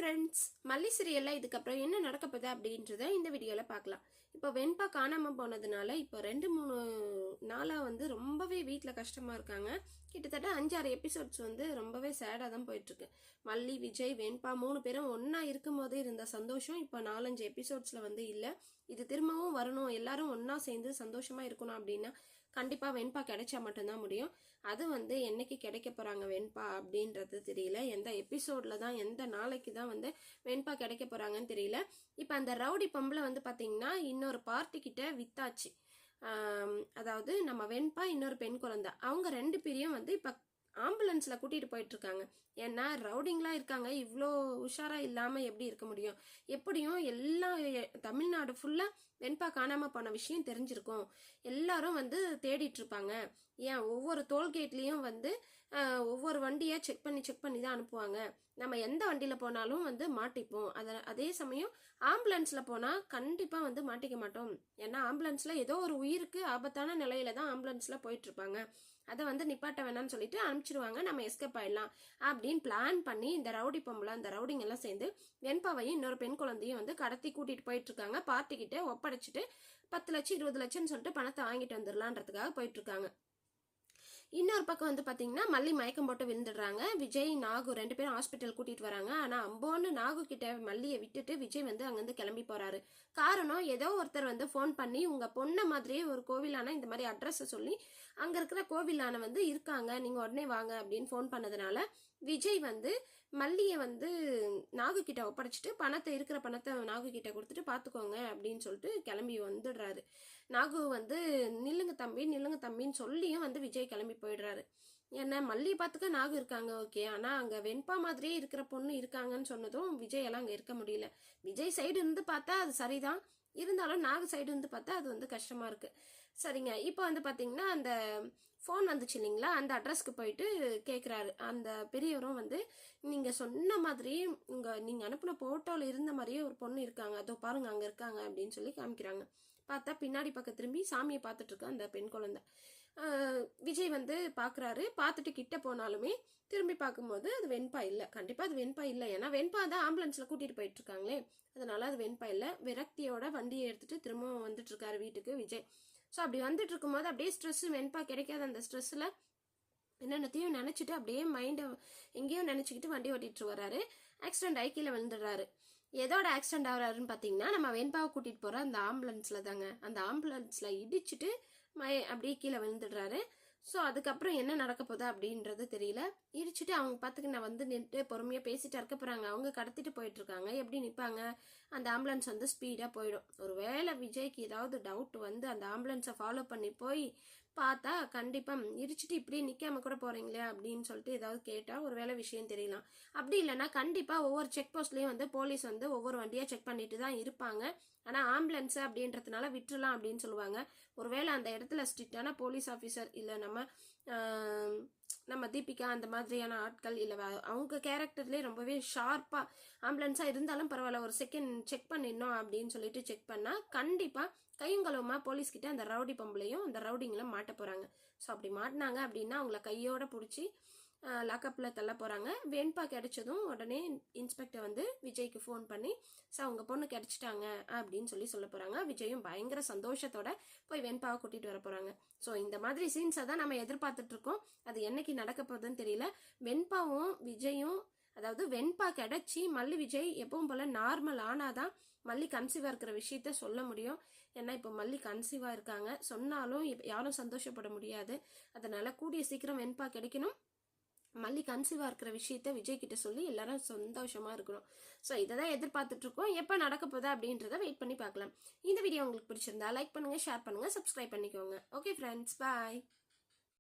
Friends, மல்லி சீரியல்ல இதுக்கப்புறம் என்ன நடக்க போகுது அப்படின்றத இந்த வீடியோவில் பார்க்கலாம். இப்போ வெண்பா காணாமல் போனதுனால இப்போ 2-3 நாளாக வந்து ரொம்பவே வீட்டில் கஷ்டமாக இருக்காங்க. கிட்டத்தட்ட 5-6 எபிசோட்ஸ் வந்து ரொம்பவே சேடாக தான் போயிட்டுருக்கு. மல்லி, விஜய், வெண்பா 3 பேரும் ஒன்றா இருக்கும் போதே இருந்த சந்தோஷம் இப்போ 4-5 எபிசோட்ஸில் வந்து இல்லை. இது திரும்பவும் வரணும், எல்லாரும் ஒன்றா சேர்ந்து சந்தோஷமாக இருக்கணும் அப்படின்னா கண்டிப்பாக வெண்பா கிடைச்சா மட்டும்தான் முடியும். அது வந்து என்னைக்கு கிடைக்க போகிறாங்க வெண்பா அப்படின்றது தெரியல. எந்த எபிசோடில் தான், எந்த நாளைக்கு தான் வந்து வெண்பா கிடைக்க போகிறாங்கன்னு தெரியல. இப்போ அந்த ரவுடி பொம்பளை வந்து பார்த்தீங்கன்னா இன்னொரு பார்ட்டிக்கிட்ட வித்தாச்சு. அதாவது நம்ம வெண்பா, இன்னொரு பெண் குழந்தை, அவங்க 2 பேரையும் வந்து இப்போ ஆம்புலன்ஸில் கூட்டிகிட்டு போயிட்டுருக்காங்க. ஏன்னா ரவுடிங்லாம் இருக்காங்க, இவ்வளோ உஷாராக இல்லாமல் எப்படி இருக்க முடியும்? எப்படியும் எல்லா தமிழ்நாடு ஃபுல்லாக வெண்பா காணாமல் போன விஷயம் தெரிஞ்சிருக்கும். எல்லாரும் வந்து தேடிட்டு இருப்பாங்க. ஏன் ஒவ்வொரு டோல்கேட்லேயும் வந்து ஒவ்வொரு வண்டியை செக் பண்ணி தான் அனுப்புவாங்க. நம்ம எந்த வண்டியில் போனாலும் வந்து மாட்டிப்போம். அதே சமயம் ஆம்புலன்ஸில் போனால் கண்டிப்பாக வந்து மாட்டிக்க மாட்டோம். ஏன்னா ஆம்புலன்ஸில் ஏதோ ஒரு உயிருக்கு ஆபத்தான நிலையில தான் ஆம்புலன்ஸில் போயிட்டுருப்பாங்க. அதை வந்து நிப்பாட்ட வேணாம்னு சொல்லிட்டு அனுப்பிச்சிருவாங்க, நம்ம எஸ்கேப் ஆயிடலாம் அப்படின்னு பிளான் பண்ணி இந்த ரவுடி பொம்பளை, அந்த ரவுடிங்க எல்லாம் சேர்ந்து வெண்பாவையும் இன்னொரு பெண் குழந்தையும் வந்து கடத்தி கூட்டிட்டு போயிட்டு இருக்காங்க. பார்ட்டிக்கிட்ட ஒப்படைச்சிட்டு 10 லட்சம் 20 லட்சம்னு சொல்லிட்டு பணத்தை வாங்கிட்டு வந்துடலான்றதுக்காக போயிட்டு இருக்காங்க. இன்னொரு பக்கம் வந்து பார்த்தீங்கன்னா மல்லி மயக்கம் போட்டு விழுந்துடுறாங்க. விஜய், நாகு 2 பேரும் ஹாஸ்பிட்டல் கூட்டிட்டு வராங்க. ஆனால் அம்போன்னு நாகு கிட்ட மல்லியை விட்டுட்டு விஜய் வந்து அங்கேருந்து கிளம்பி போறாரு. காரணம், ஏதோ ஒருத்தர் வந்து ஃபோன் பண்ணி உங்க பொண்ணை மாதிரியே ஒரு கோவிலான இந்த மாதிரி அட்ரஸை சொல்லி அங்கே இருக்கிற கோவிலான வந்து இருக்காங்க, நீங்கள் உடனே வாங்க அப்படின்னு ஃபோன் பண்ணதுனால விஜய் வந்து மல்லியை வந்து நாகு கிட்ட ஒப்படைச்சிட்டு இருக்கிற பணத்தை நாகு கிட்ட கொடுத்துட்டு பார்த்துக்கோங்க அப்படின்னு சொல்லிட்டு கிளம்பி வந்துடுறாரு. நாகு வந்து நில்லுங்க தம்பின்னு சொல்லியும் வந்து விஜய் கிளம்பி போயிடுறாரு. ஏன்னா மல்லியை பார்த்துக்க நாகு இருக்காங்க, ஓகே, ஆனால் அங்கே வெண்பா மாதிரியே இருக்கிற பொண்ணு இருக்காங்கன்னு சொன்னதும் விஜய் எல்லாம் அங்கே இருக்க முடியல. விஜய் சைடு இருந்து பார்த்தா அது சரிதான், இருந்தாலும் நாகு சைடு இருந்து பார்த்தா அது வந்து கஷ்டமா இருக்கு. சரிங்க, இப்போ வந்து பார்த்தீங்கன்னா அந்த ஃபோன் வந்துச்சு இல்லைங்களா, அந்த அட்ரஸ்க்கு போயிட்டு கேட்குறாரு. அந்த பெரியவரும் வந்து நீங்கள் சொன்ன மாதிரி நீங்கள் அனுப்பின ஃபோட்டோவில் இருந்த மாதிரியே ஒரு பொண்ணு இருக்காங்க, அதோ பாருங்க அங்கே இருக்காங்க அப்படின்னு சொல்லி காமிக்கிறாங்க. பார்த்தா பின்னாடி பக்கம் திரும்பி சாமியை பார்த்துட்டு இருக்க அந்த பெண் குழந்தை. விஜய் வந்து பார்க்குறாரு. பார்த்துட்டு கிட்ட போனாலுமே திரும்பி பார்க்கும்போது அது வெண்பா இல்லை. கண்டிப்பாக அது வெண்பா இல்லை, ஏன்னா வெண்பா தான் ஆம்புலன்ஸில் கூட்டிகிட்டு போயிட்டு இருக்காங்களே, அதனால அது வெண்பா இல்லை. விரக்தியோட வண்டியை எடுத்துட்டு திரும்பவும் வந்துட்டு இருக்காரு வீட்டுக்கு விஜய். ஸோ அப்படி வந்துட்டு இருக்கும்போது அப்படியே ஸ்ட்ரெஸ், வெண்பா கிடைக்காத அந்த ஸ்ட்ரெஸ்ஸில் என்னென்னத்தையும் நினச்சிட்டு அப்படியே மைண்டை எங்கேயோ நினச்சிக்கிட்டு வண்டி ஓட்டிட்டு வர்றாரு. ஆக்சிடென்ட் ஆகி கீழே விழுந்துடுறாரு. எதோட ஆக்சிடென்ட் ஆகிறாருன்னு பார்த்தீங்கன்னா நம்ம வெண்பாவை கூட்டிகிட்டு போகிற அந்த ஆம்புலன்ஸில் தாங்க. அந்த ஆம்புலன்ஸில் இடிச்சிட்டு அப்படியே கீழே விழுந்துடுறாரு. ஸோ அதுக்கப்புறம் என்ன நடக்க போதா அப்படின்றது தெரியல. இடிச்சுட்டு அவங்க பார்த்துக்கு நான் வந்து நின்று பொறுமையாக பேசிட்டு இருக்க போகிறாங்க. அவங்க கடத்திட்டு போயிட்டு இருக்காங்க. எப்படி நிற்பாங்க? அந்த ஆம்புலன்ஸ் வந்து ஸ்பீடாக போயிடும். ஒரு வேளை விஜய்க்கு ஏதாவது டவுட் வந்து அந்த ஆம்புலன்ஸை ஃபாலோ பண்ணி போய் பார்த்தா கண்டிப்பாக இடிச்சுட்டு இப்படியே நிற்காம கூட போகிறீங்களே அப்படின்னு சொல்லிட்டு ஏதாவது கேட்டால் ஒரு வேளை விஷயம் தெரியலாம். அப்படி இல்லைன்னா கண்டிப்பாக ஒவ்வொரு செக் போஸ்ட்லேயும் வந்து போலீஸ் வந்து ஒவ்வொரு வண்டியாக செக் பண்ணிட்டு தான் இருப்பாங்க. ஆனால் ஆம்புலன்ஸ் அப்படின்றதுனால விட்டுறலாம் அப்படின்னு சொல்லுவாங்க. ஒருவேளை அந்த இடத்துல ஸ்ட்ரிக்டான போலீஸ் ஆஃபீஸர் இல்லை நம்ம தீபிகா அந்த மாதிரியான ஆட்கள் இல்லை அவங்க கேரக்டர்லேயே ரொம்பவே ஷார்ப்பாக ஆம்புலன்ஸாக இருந்தாலும் பரவாயில்ல, ஒரு செகண்ட் செக் பண்ணிடணும் அப்படின்னு சொல்லிட்டு செக் பண்ணால் கண்டிப்பாக கையுங்களவுமா போலீஸ்கிட்ட அந்த ரவுடி பொம்பளையும் அந்த ரவுடிங்களும் மாட்ட போகிறாங்க. ஸோ அப்படி மாட்டினாங்க அப்படின்னா அவங்கள கையோட பிடிச்சி லாக்கப்பில் தள்ள போகிறாங்க. வெண்பா கிடைச்சதும் உடனே இன்ஸ்பெக்டர் வந்து விஜய்க்கு ஃபோன் பண்ணி ஸோ அவங்க பொண்ணு கிடைச்சிட்டாங்க அப்படின்னு சொல்ல போகிறாங்க. விஜயும் பயங்கர சந்தோஷத்தோட போய் வெண்பாவை கூட்டிகிட்டு வர போகிறாங்க. ஸோ இந்த மாதிரி சீன்ஸை தான் நம்ம எதிர்பார்த்துட்ருக்கோம். அது என்னைக்கு நடக்க போகுதுன்னு தெரியல. வெண்பாவும் விஜயும், அதாவது வெண்பா கிடைச்சி மல்லி விஜய் எப்பவும் போல் நார்மல் ஆனாதான் மல்லி கன்சீவாக இருக்கிற விஷயத்த சொல்ல முடியும். ஏன்னா இப்போ மல்லி கன்சீவாக இருக்காங்க, சொன்னாலும் யாரும் சந்தோஷப்பட முடியாது. அதனால கூடிய சீக்கிரம் வெண்பா கிடைக்கணும், மல்லி கன்சீவாக இருக்கிற விஷயத்த விஜய் கிட்ட சொல்லி எல்லாரும் சந்தோஷமாக இருக்கணும். ஸோ இதை தான் எதிர்பார்த்துட்டு இருக்கோம். எப்போ நடக்க போதா அப்படின்றத வெயிட் பண்ணி பார்க்கலாம். இந்த வீடியோ உங்களுக்கு பிடிச்சிருந்தா லைக் பண்ணுங்கள், ஷேர் பண்ணுங்கள், சப்ஸ்கிரைப் பண்ணிக்கோங்க. ஓகே ஃப்ரெண்ட்ஸ், பாய்.